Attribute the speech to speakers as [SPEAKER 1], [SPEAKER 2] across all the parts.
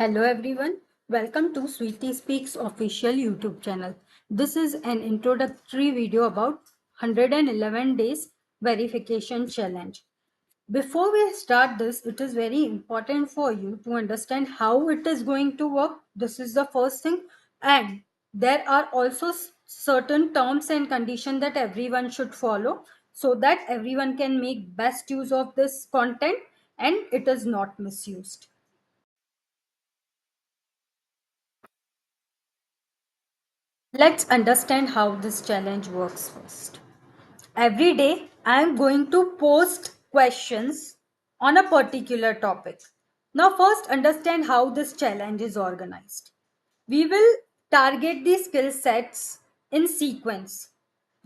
[SPEAKER 1] Hello everyone, welcome to Sweetie Speaks official YouTube channel. This is an introductory video about 111 days verification challenge. Before we start this, it is very important for you to understand how it is going to work. This is the first thing, and there are also certain terms and conditions that everyone should follow so that everyone can make best use of this content and it is not misused. Let's understand how this challenge works first. Every day, I am going to post questions on a particular topic. Now, first, understand how this challenge is organized. We will target the skill sets in sequence.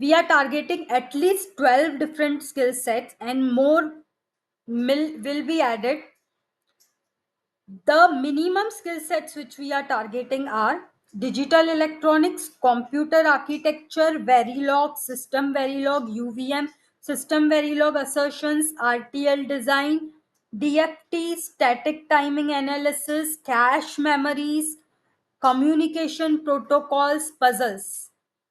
[SPEAKER 1] We are targeting at least 12 different skill sets, and more will be added. The minimum skill sets which we are targeting are digital electronics, computer architecture, Verilog, system Verilog, UVM, system Verilog assertions, RTL design, DFT, static timing analysis, cache memories, communication protocols, puzzles,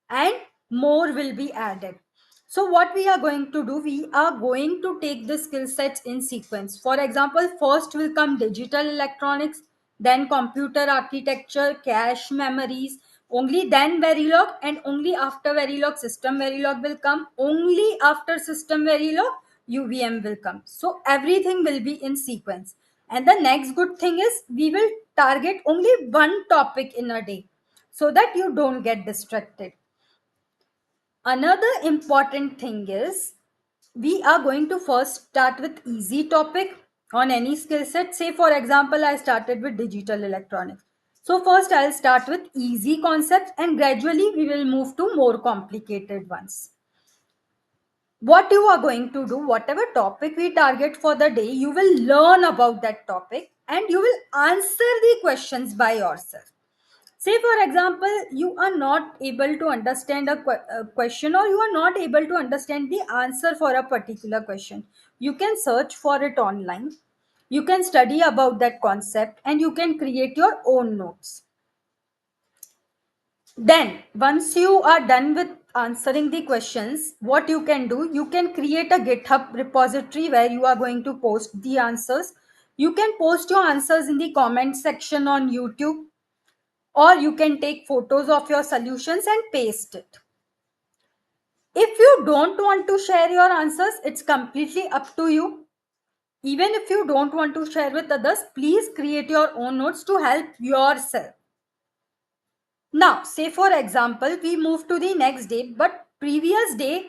[SPEAKER 1] and more will be added. So what we are going to do, we are going to take the skill sets in sequence. For example, first will come digital electronics, then computer architecture, cache memories, only then Verilog, and only after Verilog, system Verilog will come. Only after system Verilog, UVM will come. So everything will be in sequence. And the next good thing is we will target only one topic in a day so that you don't get distracted. Another important thing is we are going to first start with easy topic on any skill set. Say for example, I started with digital electronics. So first I'll start with easy concepts and gradually we will move to more complicated ones. What you are going to do, whatever topic we target for the day, you will learn about that topic and you will answer the questions by yourself. Say for example, you are not able to understand a question, or you are not able to understand the answer for a particular question. You can search for it online, you can study about that concept, and you can create your own notes. Then, once you are done with answering the questions, what you can do, you can create a GitHub repository where you are going to post the answers. You can post your answers in the comment section on YouTube, or you can take photos of your solutions and paste it. If you don't want to share your answers, it's completely up to you. Even if you don't want to share with others, please create your own notes to help yourself. Now, say for example, we move to the next day, but previous day,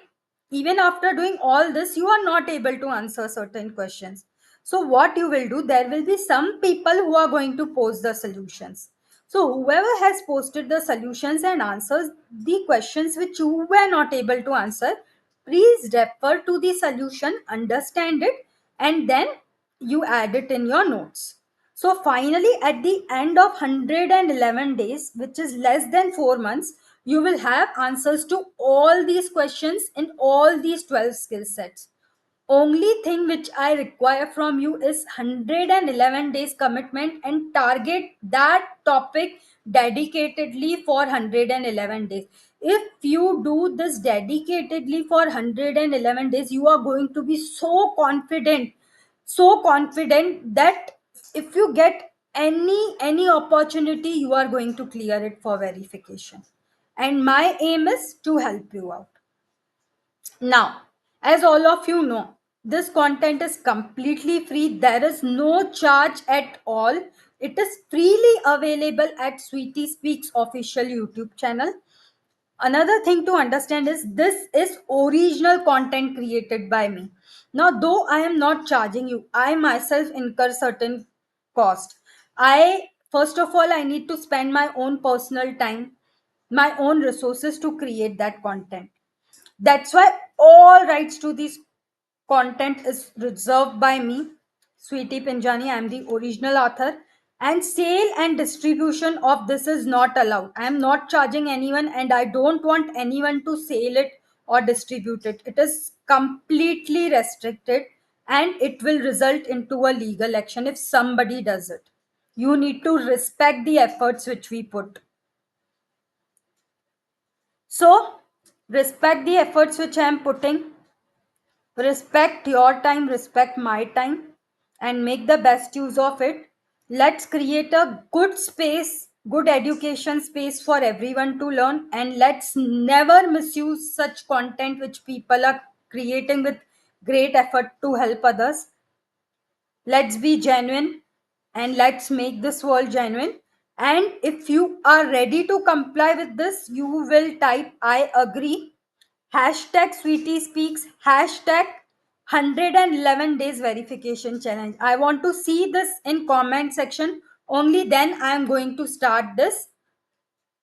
[SPEAKER 1] even after doing all this, you are not able to answer certain questions. So what you will do, there will be some people who are going to post the solutions. So whoever has posted the solutions and answers the questions which you were not able to answer, please refer to the solution, understand it, and then you add it in your notes. So finally, at the end of 111 days, which is less than 4 months, you will have answers to all these questions in all these 12 skill sets. Only thing which I require from you is 111 days commitment and target that topic dedicatedly for 111 days. If you do this dedicatedly for 111 days, you are going to be so confident that if you get any opportunity, you are going to clear it for verification. And my aim is to help you out. Now, as all of you know, this content is completely free. There is no charge at all. It is freely available at Sweetie Speaks official YouTube channel. Another thing to understand is this is original content created by me. Now, though I am not charging you, I myself incur certain cost. I first of all I need to spend my own personal time, my own resources to create that content. That's why all rights to this content is reserved by me, Sweetie Pinjani. I am the original author. And sale and distribution of this is not allowed. I am not charging anyone and I don't want anyone to sell it or distribute it. It is completely restricted and it will result into a legal action if somebody does it. You need to respect the efforts which we put. So, respect the efforts which I am putting, respect your time, respect my time, and make the best use of it. Let's create a good space, good education space for everyone to learn, and let's never misuse such content which people are creating with great effort to help others. Let's be genuine and let's make this world genuine. And if you are ready to comply with this, you will type I agree, hashtag sweetie speaks, hashtag 111 days verification challenge. I want to see this in comment section. Only then I am going to start this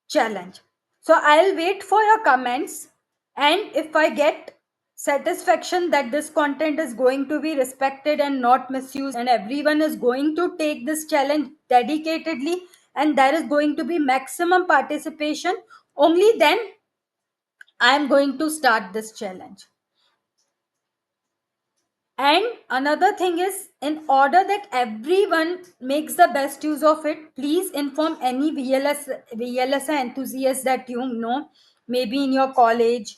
[SPEAKER 1] challenge. So I'll wait for your comments, and if I get satisfaction that this content is going to be respected and not misused, and everyone is going to take this challenge dedicatedly, and there is going to be maximum participation, only then I am going to start this challenge. And another thing is, in order that everyone makes the best use of it, please inform any VLSI enthusiast that you know, maybe in your college,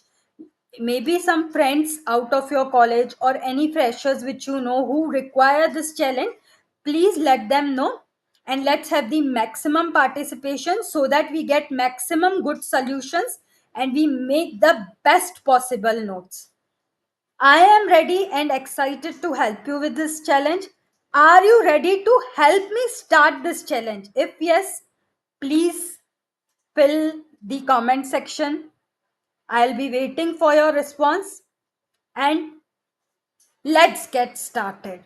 [SPEAKER 1] maybe some friends out of your college, or any freshers which you know who require this challenge. Please let them know, and let's have the maximum participation so that we get maximum good solutions and we make the best possible notes. I am ready and excited to help you with this challenge. Are you ready to help me start this challenge? If yes, please fill the comment section. I'll be waiting for your response, and let's get started.